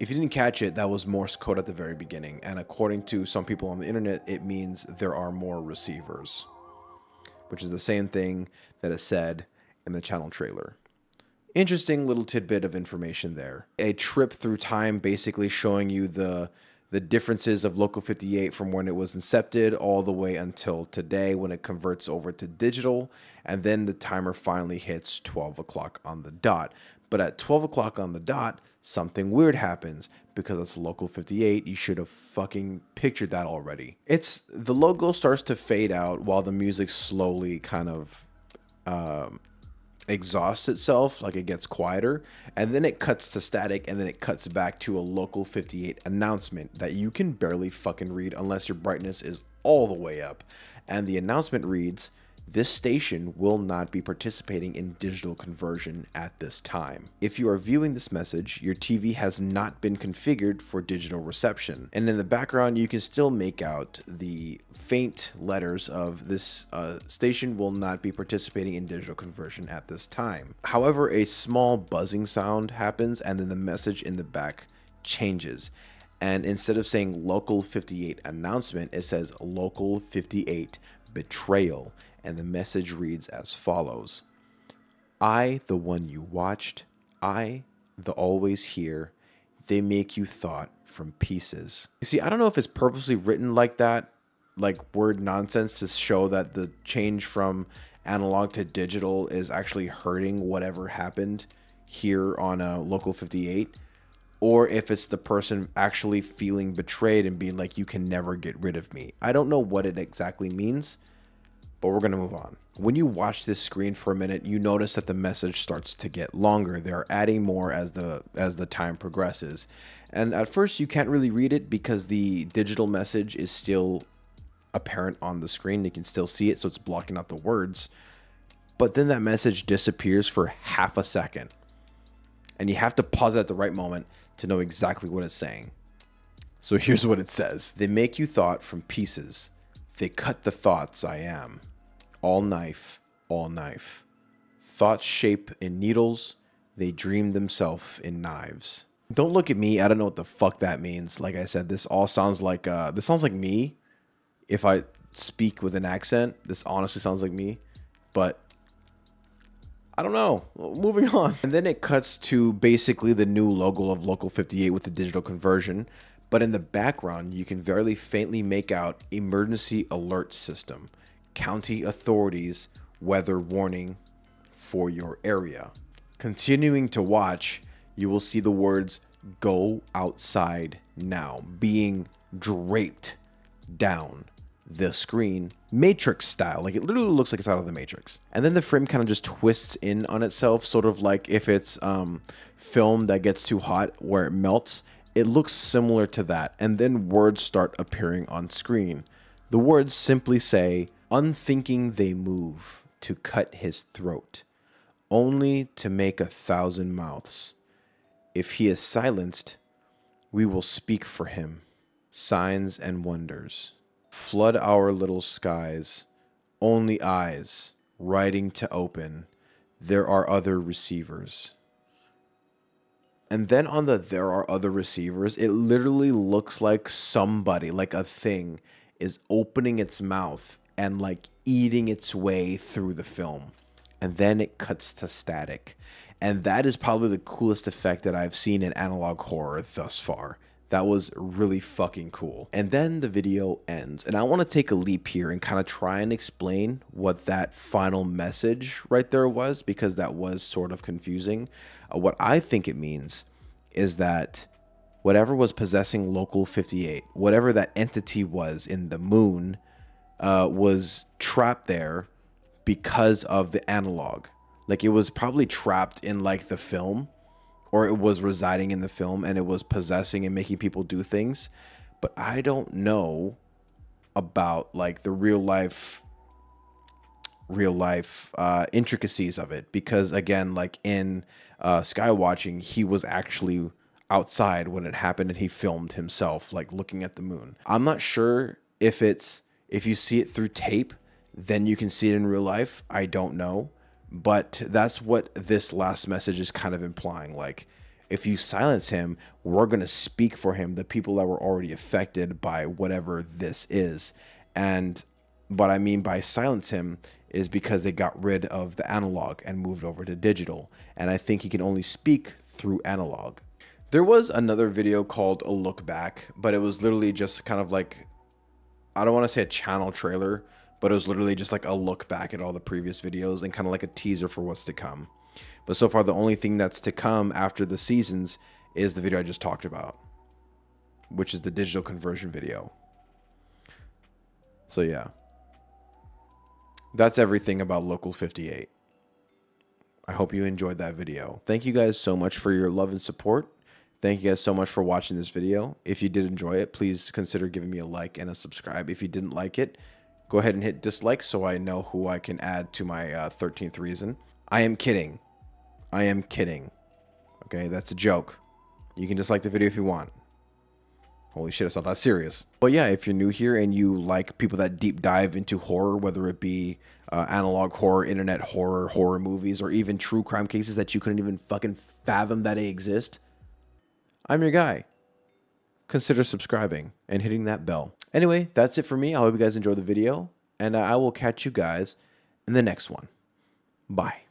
If you didn't catch it, that was Morse code at the very beginning, and according to some people on the internet, it means there are more receivers, which is the same thing that is said in the channel trailer. Interesting little tidbit of information there. A trip through time, basically showing you the differences of Local 58 from when it was incepted all the way until today when it converts over to digital, and then the timer finally hits 12 o'clock on the dot. But at 12 o'clock on the dot, something weird happens because it's Local 58. You should have fucking pictured that already. The logo starts to fade out while the music slowly kind of exhausts itself, like it gets quieter, and then it cuts to static, and then it cuts back to a Local 58 announcement that you can barely fucking read unless your brightness is all the way up. And the announcement reads, This station will not be participating in digital conversion at this time. If you are viewing this message, your TV has not been configured for digital reception. And in the background, you can still make out the faint letters of this station will not be participating in digital conversion at this time. However, a small buzzing sound happens and then the message in the back changes. And instead of saying Local 58 announcement, it says Local 58 betrayal. And the message reads as follows: I, the one you watched, I, the always here, they make you thought from pieces. You see, I don't know if it's purposely written like that, like word nonsense to show that the change from analog to digital is actually hurting whatever happened here on Local 58, or if it's the person actually feeling betrayed and being like, you can never get rid of me. I don't know what it exactly means, but we're going to move on. When you watch this screen for a minute, you notice that the message starts to get longer. They're adding more as the time progresses. And at first you can't really read it because the digital message is still apparent on the screen. You can still see it, so it's blocking out the words. But then that message disappears for half a second. And you have to pause it at the right moment to know exactly what it's saying. So here's what it says. They make you thought from pieces. They cut the thoughts I am. All knife, all knife. Thoughts shape in needles. They dream themselves in knives. Don't look at me. I don't know what the fuck that means. Like I said, this all sounds like this sounds like me. If I speak with an accent, this honestly sounds like me. But I don't know. Moving on. And then it cuts to basically the new logo of Local 58 with the digital conversion. But in the background, you can very faintly make out emergency alert system, county authorities, weather warning for your area. Continuing to watch, you will see the words go outside now being draped down the screen, Matrix style. Like it literally looks like it's out of the Matrix. And then the frame kind of just twists in on itself, sort of like if it's film that gets too hot where it melts. It looks similar to that. And then words start appearing on screen. The words simply say, unthinking they move to cut his throat, only to make 1,000 mouths. If he is silenced, we will speak for him. Signs and wonders. Flood our little skies. Only eyes, writing to open. There are other receivers. And then on the there are other receivers, it literally looks like somebody, like a thing, is opening its mouth and like eating its way through the film. And then it cuts to static. And that is probably the coolest effect that I've seen in analog horror thus far. That was really fucking cool. And then the video ends. And I want to take a leap here and kind of try and explain what that final message right there was, because that was sort of confusing. What I think it means is that whatever was possessing Local 58, whatever that entity was in the moon, was trapped there because of the analog. Like it was probably trapped in like the film, or it was residing in the film and it was possessing and making people do things. But I don't know about like the real life intricacies of it, because again, like in Skywatching, he was actually outside when it happened and he filmed himself like looking at the moon. I'm not sure if you see it through tape, then you can see it in real life. I don't know. But that's what this last message is kind of implying. Like, if you silence him, we're going to speak for him, the people that were already affected by whatever this is. And what I mean by silence him is because they got rid of the analog and moved over to digital. And I think he can only speak through analog. There was another video called A Look Back, but it was literally just kind of like, I don't want to say a channel trailer, but it was literally just like a look back at all the previous videos and kind of like a teaser for what's to come. But so far, the only thing that's to come after the seasons is the video I just talked about, which is the digital conversion video. So yeah, that's everything about Local 58. I hope you enjoyed that video. Thank you guys so much for your love and support. Thank you guys so much for watching this video. If you did enjoy it, please consider giving me a like and a subscribe. If you didn't like it, go Go ahead and hit dislike so I know who I can add to my 13th reason. I am kidding. I am kidding. Okay, that's a joke. You can dislike the video if you want. Holy shit, it's not that serious. But yeah, if you're new here and you like people that deep dive into horror, whether it be analog horror, internet horror, horror movies, or even true crime cases that you couldn't even fucking fathom that they exist, I'm your guy. Consider subscribing and hitting that bell. Anyway, that's it for me. I hope you guys enjoyed the video, and I will catch you guys in the next one. Bye.